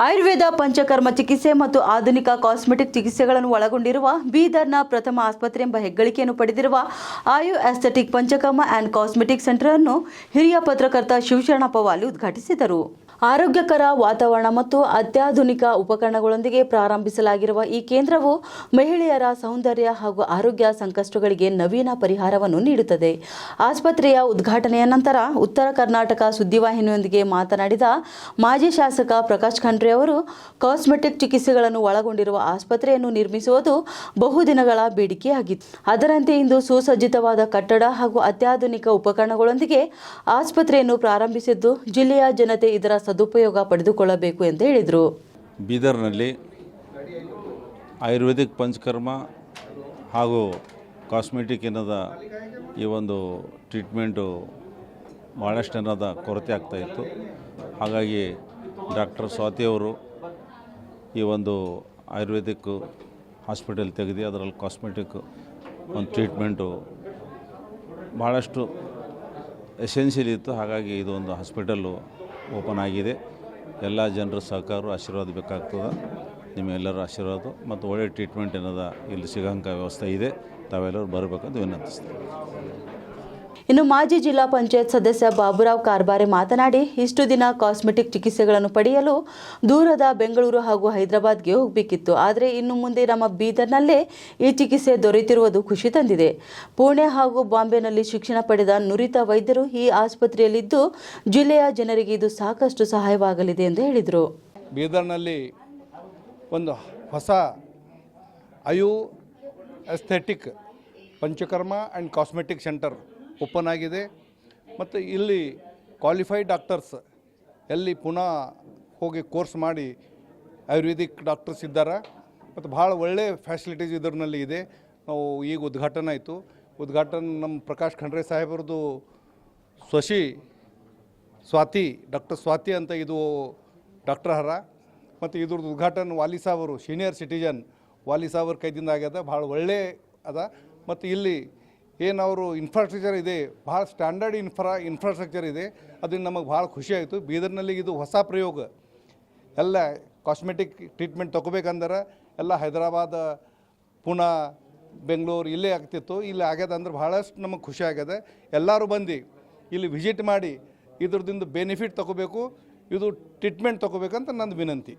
ಆಯುರ್ವೇದ ಪಂಚಕರ್ಮ ಚಿಕಿತ್ಸೆ ಮತ್ತು ಆಧುನಿಕ ಕಾಸ್ಮೆಟಿಕ್ ಚಿಕಿತ್ಸೆಗಳನ್ನು ಒಳಗೊಂಡಿರುವ ಬೀದರ್ನ ಪ್ರಥಮ ಆಸ್ಪತ್ರೆ ಎಂಬ ಹೆಗ್ಗಳಿಕೆಯನ್ನು ಪಡೆದಿರುವ Ayu aesthetic Panchakarma and cosmetic centre ಅನ್ನು ಹಿರಿಯ ಪತ್ರಕರ್ತ ಶಿವಶರಣ ಪವಾಲಿ ಉದ್ಘಾಟಿಸಿದರು. ಆರೋಗ್ಯಕರ ವಾತಾವರಣ ಮತ್ತು ಅತ್ಯಾಧುನಿಕ ಉಪಕರಣಗಳೊಂದಿಗೆ ಪ್ರಾರಂಭಿಸಲಾಗಿರುವ ಈ ಕೇಂದ್ರವು ಮಹಿಳೆಯರ ಸೌಂದರ್ಯ ಹಾಗೂ ಆರೋಗ್ಯ ಸಂಕಷ್ಟಗಳಿಗೆ ನವೀನ ಪರಿಹಾರವನ್ನು ನೀಡುತ್ತದೆ. ಆಸ್ಪತ್ರೆಯ ಉದ್ಘಾಟನೆಯ ನಂತರ ಉತ್ತರ ಕರ್ನಾಟಕ ಸುದ್ದಿವಾಹಿನಿಯೊಂದಿಗೆ ಮಾತನಾಡಿದ ಮಾಜಿ ಶಾಸಕ ಪ್ರಕಾಶ್ ಖಂಡ್ರೆ ಅವರು, ಕಾಸ್ಮೆಟಿಕ್ ಚಿಕಿತ್ಸೆಗಳನ್ನು ಒಳಗೊಂಡಿರುವ ಆಸ್ಪತ್ರೆಯನ್ನು ನಿರ್ಮಿಸುವುದು ಬಹುದಿನಗಳ ಬೇಡಿಕೆಯಾಗಿತ್ತು. ಅದರಂತೆ ಇಂದು ಸುಸಜ್ಜಿತವಾದ ಕಟ್ಟಡ ಹಾಗೂ ಅತ್ಯಾಧುನಿಕ ಉಪಕರಣಗಳೊಂದಿಗೆ ಆಸ್ಪತ್ರೆಯನ್ನು ಪ್ರಾರಂಭಿಸಿದ್ದು ಜಿಲ್ಲೆಯ ಜನತೆ ಇದರ ಸದುಪಯೋಗ ಪಡೆದುಕೊಳ್ಳಬೇಕು ಎಂದು ಹೇಳಿದರು. ಬೀದರ್ನಲ್ಲಿ ಆಯುರ್ವೇದಿಕ್ ಪಂಚಕರ್ಮ ಹಾಗೂ ಕಾಸ್ಮೆಟಿಕ್ ಏನದ ಈ ಒಂದು ಟ್ರೀಟ್ಮೆಂಟು ಭಾಳಷ್ಟು ಏನದ ಕೊರತೆ ಆಗ್ತಾಯಿತ್ತು. ಹಾಗಾಗಿ ಡಾಕ್ಟರ್ ಸ್ವಾತಿಯವರು ಈ ಒಂದು ಆಯುರ್ವೇದಿಕ್ ಹಾಸ್ಪಿಟಲ್ ತೆಗೆದು ಅದರಲ್ಲಿ ಕಾಸ್ಮೆಟಿಕ್ ಒಂದು ಟ್ರೀಟ್ಮೆಂಟು ಭಾಳಷ್ಟು ಎಸೆನ್ಷಿಯಲ್ ಇತ್ತು. ಹಾಗಾಗಿ ಇದು ಒಂದು ಹಾಸ್ಪಿಟಲ್ಲು ಓಪನ್ ಆಗಿದೆ. ಎಲ್ಲ ಜನರ ಸಹಕಾರ ಆಶೀರ್ವಾದ ಬೇಕಾಗ್ತದೆ. ನಿಮ್ಮೆಲ್ಲರ ಆಶೀರ್ವಾದ ಮತ್ತು ಒಳ್ಳೆಯ ಟ್ರೀಟ್ಮೆಂಟ್ ಏನದ ಇಲ್ಲಿ ಸಿಗೋಂಥ ವ್ಯವಸ್ಥೆ ಇದೆ. ತಾವೆಲ್ಲರೂ ಬರಬೇಕಂತ ವಿನಂತಿಸ್ತೀವಿ. ಇನ್ನು ಮಾಜಿ ಜಿಲ್ಲಾ ಪಂಚಾಯತ್ ಸದಸ್ಯ ಬಾಬುರಾವ್ ಕಾರ್ಬಾರೆ ಮಾತನಾಡಿ, ಇಷ್ಟು ದಿನ ಕಾಸ್ಮೆಟಿಕ್ ಚಿಕಿತ್ಸೆಗಳನ್ನು ಪಡೆಯಲು ದೂರದ ಬೆಂಗಳೂರು ಹಾಗೂ ಹೈದರಾಬಾದ್ಗೆ ಹೋಗಬೇಕಿತ್ತು. ಆದರೆ ಇನ್ನು ಮುಂದೆ ನಮ್ಮ ಬೀದರ್ನಲ್ಲೇ ಈ ಚಿಕಿತ್ಸೆ ದೊರೆತಿರುವುದು ಖುಷಿ ತಂದಿದೆ. ಪುಣೆ ಹಾಗೂ ಬಾಂಬೆನಲ್ಲಿ ಶಿಕ್ಷಣ ಪಡೆದ ನುರಿತ ವೈದ್ಯರು ಈ ಆಸ್ಪತ್ರೆಯಲ್ಲಿದ್ದು ಜಿಲ್ಲೆಯ ಜನರಿಗೆ ಇದು ಸಾಕಷ್ಟು ಸಹಾಯವಾಗಲಿದೆ ಎಂದು ಹೇಳಿದರು. ಬೀದರ್ನಲ್ಲಿ ಒಂದು ಹೊಸ Ayu aesthetic Panchakarma and cosmetic centre open ಆಗಿದೆ ಮತ್ತು ಇಲ್ಲಿ ಕ್ವಾಲಿಫೈಡ್ ಡಾಕ್ಟರ್ಸ್ ಎಲ್ಲಿ ಪುನಃ ಹೋಗಿ ಕೋರ್ಸ್ ಮಾಡಿ ಆಯುರ್ವೇದಿಕ್ ಡಾಕ್ಟರ್ಸ್ ಇದ್ದಾರೆ ಮತ್ತು ಭಾಳ ಒಳ್ಳೆಯ ಫ್ಯಾಸಿಲಿಟೀಸ್ ಇದರಲ್ಲಿ ಇದೆ. ನಾವು ಈಗ ಉದ್ಘಾಟನೆ ಆಯಿತು. ಉದ್ಘಾಟನೆ ನಮ್ಮ ಪ್ರಕಾಶ್ ಖಂಡ್ರೆ ಸಾಹೇಬ್ರದ್ದು ಸ್ವಾತಿ ಡಾಕ್ಟರ್ ಸ್ವಾತಿ ಅಂತ ಇದು ಡಾಕ್ಟರ್ ಹರ ಮತ್ತು ಇದ್ರದ್ದು ಉದ್ಘಾಟನೆ ವಾಲಿ ಸಾವರು ಸೀನಿಯರ್ ಸಿಟಿಜನ್ ವಾಲಿ ಸಾವ್ರ ಕೈದಿಂದ ಆಗ್ಯದ. ಭಾಳ ಒಳ್ಳೆ ಅದ ಮತ್ತು ಇಲ್ಲಿ ಏನು ಅವರು ಇನ್ಫ್ರಾಸ್ಟ್ರಕ್ಚರ್ ಇದೆ, ಭಾಳ ಸ್ಟ್ಯಾಂಡರ್ಡ್ ಇನ್ಫ್ರಾಸ್ಟ್ರಕ್ಚರ್ ಇದೆ. ಅದರಿಂದ ನಮಗೆ ಭಾಳ ಖುಷಿ ಆಯಿತು. ಬೀದರ್ನಲ್ಲಿ ಇದು ಹೊಸ ಪ್ರಯೋಗ. ಎಲ್ಲ ಕಾಸ್ಮೆಟಿಕ್ ಟ್ರೀಟ್ಮೆಂಟ್ ತೊಗೋಬೇಕಂದ್ರೆ ಎಲ್ಲ ಹೈದರಾಬಾದ್, ಪುಣೆ, ಬೆಂಗಳೂರು ಇಲ್ಲೇ ಆಗ್ತಿತ್ತು. ಇಲ್ಲಿ ಆಗ್ಯದ ಅಂದ್ರೆ ಭಾಳಷ್ಟು ನಮಗೆ ಖುಷಿ ಆಗ್ಯದ. ಎಲ್ಲರೂ ಬಂದು ಇಲ್ಲಿ ವಿಸಿಟ್ ಮಾಡಿ ಇದ್ರದಿಂದ ಬೆನಿಫಿಟ್ ತೊಗೋಬೇಕು, ಇದು ಟ್ರೀಟ್ಮೆಂಟ್ ತೊಗೋಬೇಕಂತ ನಂದು ವಿನಂತಿ.